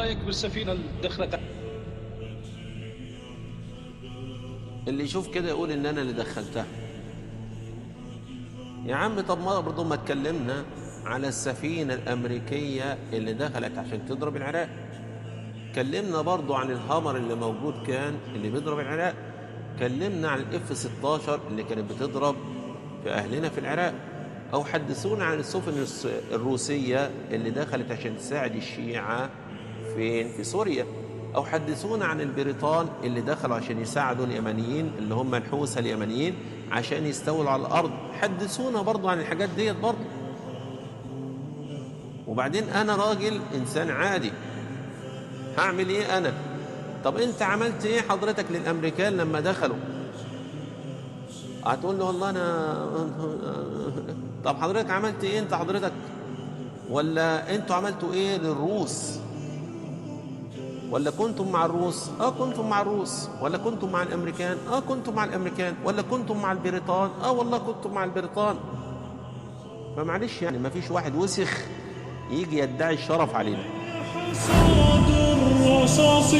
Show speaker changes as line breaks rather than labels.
رايك بالسفينه اللي دخلت؟
اللي يشوف كده يقول ان انا اللي دخلتها. يا عم طب ما برضه ما اتكلمنا على السفينة الأمريكية اللي دخلت عشان تضرب العراق. اتكلمنا برضه عن الهامر اللي موجود كان اللي بيضرب العراق. اتكلمنا عن الاف 16 اللي كانت بتضرب في أهلنا في العراق. أو حدثونا عن السفن الروسية اللي دخلت عشان تساعد الشيعة فين؟ في سوريا. أو حدثونا عن البريطان اللي دخلوا عشان يساعدوا اليمنيين اللي هم الحوثة اليمنيين عشان يستولوا على الأرض. حدثونا برضو عن الحاجات ديت برضو. وبعدين أنا راجل إنسان عادي، هعمل إيه أنا؟ طب أنت عملت إيه حضرتك للأمريكان لما دخلوا؟ هتقول له والله أنا طب حضرتك عملت إيه أنت حضرتك؟ ولا أنتوا عملتوا إيه للروس؟ ولا كنتم مع الروس؟ كنتم مع الروس. ولا كنتم مع الامريكان؟ كنتم مع الامريكان. ولا كنتم مع البريطان؟ والله كنتم مع البريطان. فمعلش يعني ما فيش واحد وسخ يجي يدعي الشرف علينا.
حصاد الرصاص